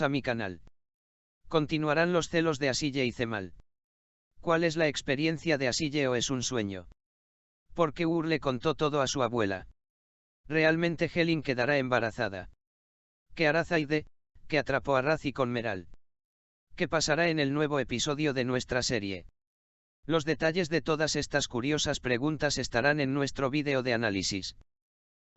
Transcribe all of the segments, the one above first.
a mi canal. ¿Continuarán los celos de Asille y Cemal? ¿Cuál es la experiencia de Asille o es un sueño? ¿Por qué Ur le contó todo a su abuela? ¿Realmente Helen quedará embarazada? ¿Qué hará Zaide, que atrapó a Razi con Meral? ¿Qué pasará en el nuevo episodio de nuestra serie? Los detalles de todas estas curiosas preguntas estarán en nuestro vídeo de análisis.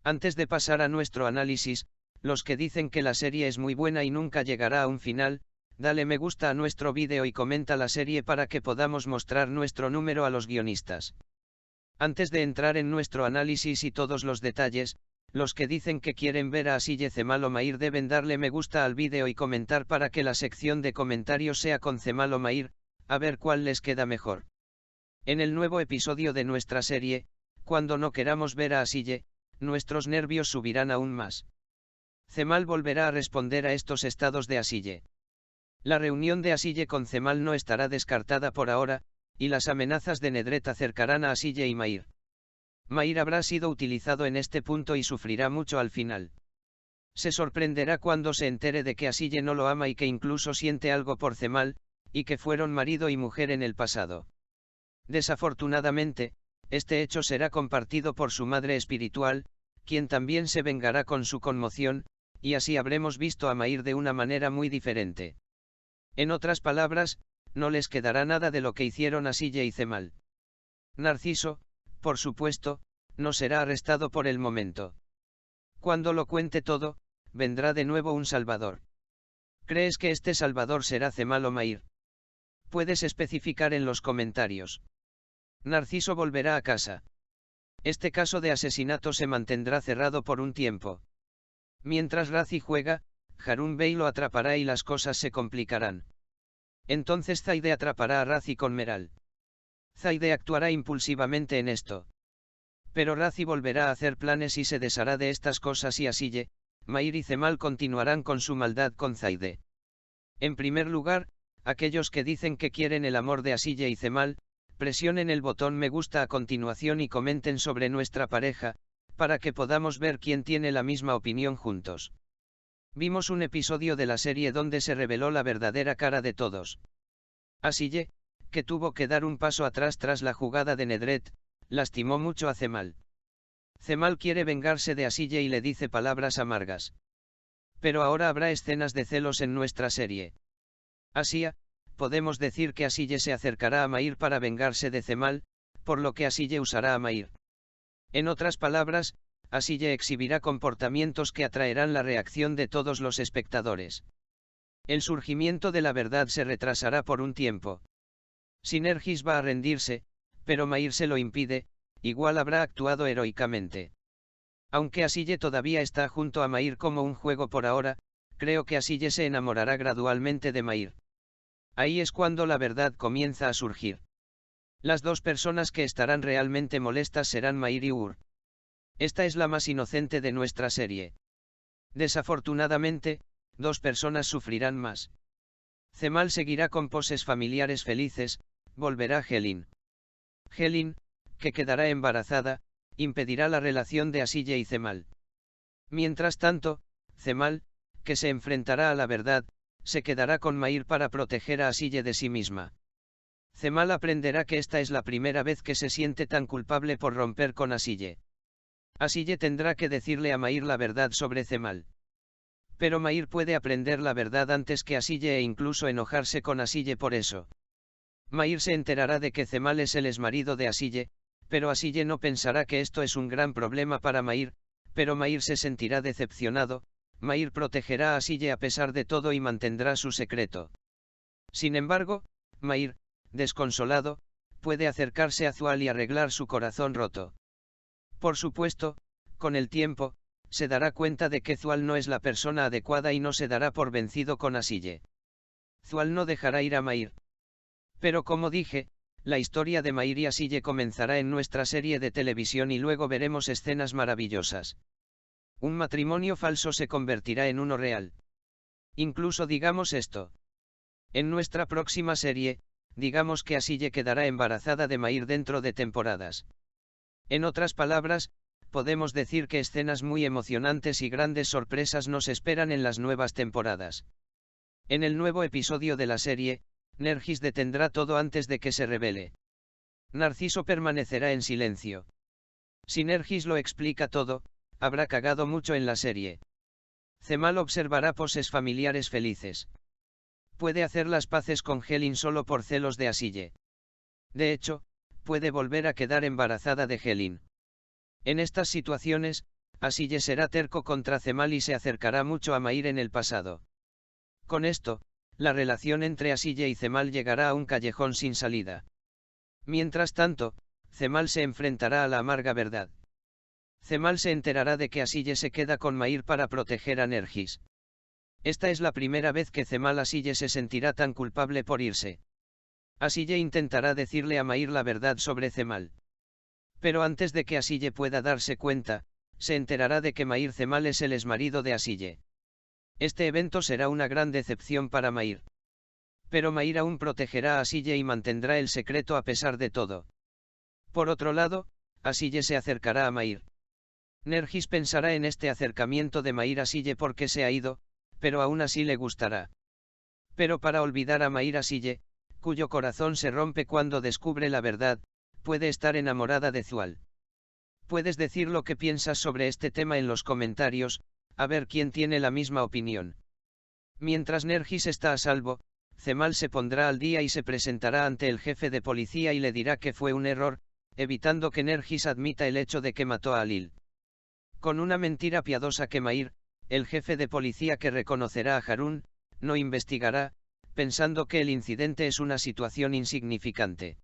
Antes de pasar a nuestro análisis, los que dicen que la serie es muy buena y nunca llegará a un final, dale me gusta a nuestro vídeo y comenta la serie para que podamos mostrar nuestro número a los guionistas. Antes de entrar en nuestro análisis y todos los detalles, los que dicen que quieren ver a Asille, Cemal o Mair deben darle me gusta al vídeo y comentar para que la sección de comentarios sea con Cemal o Mair, a ver cuál les queda mejor. En el nuevo episodio de nuestra serie, cuando no queramos ver a Asille, nuestros nervios subirán aún más. Cemal volverá a responder a estos estados de Asille. La reunión de Asille con Cemal no estará descartada por ahora, y las amenazas de Nedret acercarán a Asille y Mair. Mair habrá sido utilizado en este punto y sufrirá mucho al final. Se sorprenderá cuando se entere de que Asille no lo ama y que incluso siente algo por Cemal, y que fueron marido y mujer en el pasado. Desafortunadamente, este hecho será compartido por su madre espiritual, quien también se vengará con su conmoción, y así habremos visto a Mair de una manera muy diferente. En otras palabras, no les quedará nada de lo que hicieron Asille y Cemal. Narciso, por supuesto, no será arrestado por el momento. Cuando lo cuente todo, vendrá de nuevo un salvador. ¿Crees que este salvador será Cemal o Mair? Puedes especificar en los comentarios. Narciso volverá a casa. Este caso de asesinato se mantendrá cerrado por un tiempo. Mientras Razi juega, Harun Bey lo atrapará y las cosas se complicarán. Entonces Zaide atrapará a Razi con Meral. Zaide actuará impulsivamente en esto. Pero Razi volverá a hacer planes y se deshará de estas cosas y Asille, Mair y Cemal continuarán con su maldad con Zaide. En primer lugar, aquellos que dicen que quieren el amor de Asille y Cemal, presionen el botón me gusta a continuación y comenten sobre nuestra pareja, para que podamos ver quién tiene la misma opinión juntos. Vimos un episodio de la serie donde se reveló la verdadera cara de todos. Asille, que tuvo que dar un paso atrás tras la jugada de Nedret, lastimó mucho a Cemal. Cemal quiere vengarse de Asille y le dice palabras amargas. Pero ahora habrá escenas de celos en nuestra serie. Así, podemos decir que Asille se acercará a Mair para vengarse de Cemal, por lo que Asille usará a Mair. En otras palabras, Asille exhibirá comportamientos que atraerán la reacción de todos los espectadores. El surgimiento de la verdad se retrasará por un tiempo. Sinergis va a rendirse, pero Mair se lo impide, igual habrá actuado heroicamente. Aunque Asille todavía está junto a Mair como un juego por ahora, creo que Asille se enamorará gradualmente de Mair. Ahí es cuando la verdad comienza a surgir. Las dos personas que estarán realmente molestas serán Mair y Ur. Esta es la más inocente de nuestra serie. Desafortunadamente, dos personas sufrirán más. Cemal seguirá con poses familiares felices, volverá Helen. Helen, que quedará embarazada, impedirá la relación de Asille y Cemal. Mientras tanto, Cemal, que se enfrentará a la verdad, se quedará con Mair para proteger a Asille de sí misma. Cemal aprenderá que esta es la primera vez que se siente tan culpable por romper con Asille. Asille tendrá que decirle a Mair la verdad sobre Cemal. Pero Mair puede aprender la verdad antes que Asille e incluso enojarse con Asille por eso. Mair se enterará de que Cemal es el exmarido de Asille, pero Asille no pensará que esto es un gran problema para Mair, pero Mair se sentirá decepcionado. Mair protegerá a Asille a pesar de todo y mantendrá su secreto. Sin embargo, Mair, desconsolado, puede acercarse a Zual y arreglar su corazón roto. Por supuesto, con el tiempo, se dará cuenta de que Zual no es la persona adecuada y no se dará por vencido con Asille. Zual no dejará ir a Mair. Pero como dije, la historia de Mair y Asille comenzará en nuestra serie de televisión y luego veremos escenas maravillosas. Un matrimonio falso se convertirá en uno real. Incluso digamos esto. En nuestra próxima serie, digamos que Asille quedará embarazada de Mair dentro de temporadas. En otras palabras, podemos decir que escenas muy emocionantes y grandes sorpresas nos esperan en las nuevas temporadas. En el nuevo episodio de la serie, Nergis detendrá todo antes de que se revele. Narciso permanecerá en silencio. Si Nergis lo explica todo, habrá cagado mucho en la serie. Cemal observará poses familiares felices. Puede hacer las paces con Helin solo por celos de Asille. De hecho, puede volver a quedar embarazada de Helin. En estas situaciones, Asille será terco contra Cemal y se acercará mucho a Mair en el pasado. Con esto, la relación entre Asille y Cemal llegará a un callejón sin salida. Mientras tanto, Cemal se enfrentará a la amarga verdad. Cemal se enterará de que Asille se queda con Mair para proteger a Nergis. Esta es la primera vez que Cemal Asille se sentirá tan culpable por irse. Asille intentará decirle a Mair la verdad sobre Cemal. Pero antes de que Asille pueda darse cuenta, se enterará de que Mair Cemal es el exmarido de Asille. Este evento será una gran decepción para Mair. Pero Mair aún protegerá a Asille y mantendrá el secreto a pesar de todo. Por otro lado, Asille se acercará a Mair. Nergis pensará en este acercamiento de Mair a Asille porque se ha ido, pero aún así le gustará. Pero para olvidar a Mair Asille, cuyo corazón se rompe cuando descubre la verdad, puede estar enamorada de Zual. Puedes decir lo que piensas sobre este tema en los comentarios, a ver quién tiene la misma opinión. Mientras Nergis está a salvo, Cemal se pondrá al día y se presentará ante el jefe de policía y le dirá que fue un error, evitando que Nergis admita el hecho de que mató a Alil. Con una mentira piadosa que Mair, el jefe de policía que reconocerá a Harun, no investigará, pensando que el incidente es una situación insignificante.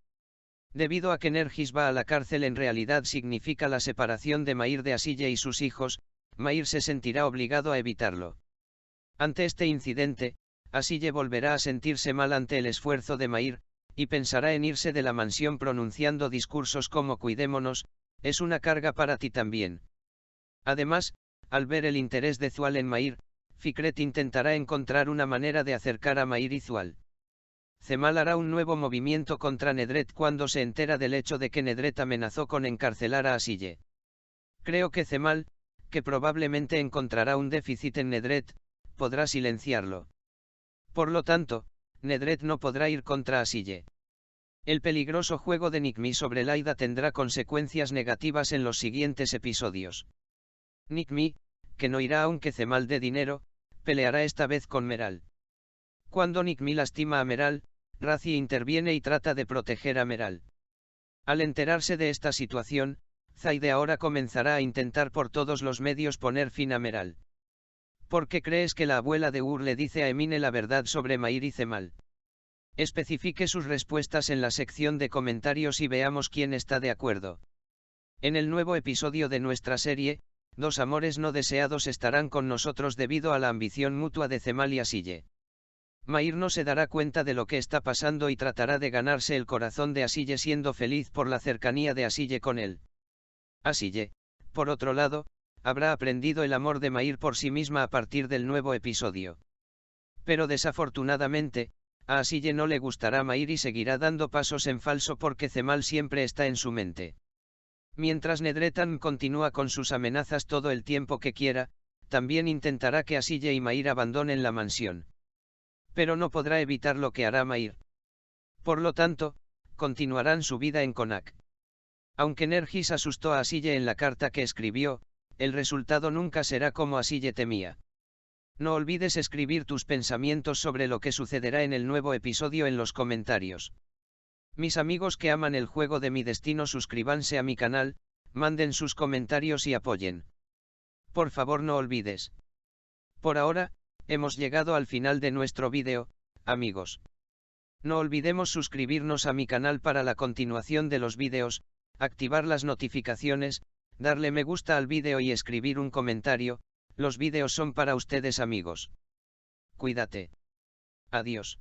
Debido a que Nergis va a la cárcel en realidad significa la separación de Mair de Asille y sus hijos, Mair se sentirá obligado a evitarlo. Ante este incidente, Asille volverá a sentirse mal ante el esfuerzo de Mair, y pensará en irse de la mansión pronunciando discursos como cuidémonos, es una carga para ti también. Además, al ver el interés de Zual en Mair, Fikret intentará encontrar una manera de acercar a Mair y Zual. Cemal hará un nuevo movimiento contra Nedret cuando se entera del hecho de que Nedret amenazó con encarcelar a Asille. Creo que Cemal, que probablemente encontrará un déficit en Nedret, podrá silenciarlo. Por lo tanto, Nedret no podrá ir contra Asille. El peligroso juego de Nikmi sobre Laida tendrá consecuencias negativas en los siguientes episodios. Nikmi, que no irá aunque Cemal dé dinero, peleará esta vez con Meral. Cuando Nikmi lastima a Meral, Razi interviene y trata de proteger a Meral. Al enterarse de esta situación, Zaide ahora comenzará a intentar por todos los medios poner fin a Meral. ¿Por qué crees que la abuela de Ur le dice a Emine la verdad sobre Mair y Cemal? Especifique sus respuestas en la sección de comentarios y veamos quién está de acuerdo. En el nuevo episodio de nuestra serie, dos amores no deseados estarán con nosotros debido a la ambición mutua de Cemal y Asille. Mair no se dará cuenta de lo que está pasando y tratará de ganarse el corazón de Asille siendo feliz por la cercanía de Asille con él. Asille, por otro lado, habrá aprendido el amor de Mair por sí misma a partir del nuevo episodio. Pero desafortunadamente, a Asille no le gustará Mair y seguirá dando pasos en falso porque Cemal siempre está en su mente. Mientras Nedretan continúa con sus amenazas todo el tiempo que quiera, también intentará que Asille y Mair abandonen la mansión. Pero no podrá evitar lo que hará Mair. Por lo tanto, continuarán su vida en Konak. Aunque Nergis asustó a Asille en la carta que escribió, el resultado nunca será como Asille temía. No olvides escribir tus pensamientos sobre lo que sucederá en el nuevo episodio en los comentarios. Mis amigos que aman el juego de mi destino, suscríbanse a mi canal, manden sus comentarios y apoyen. Por favor, no olvides. Por ahora, hemos llegado al final de nuestro vídeo, amigos. No olvidemos suscribirnos a mi canal para la continuación de los vídeos, activar las notificaciones, darle me gusta al vídeo y escribir un comentario. Los vídeos son para ustedes, amigos. Cuídate. Adiós.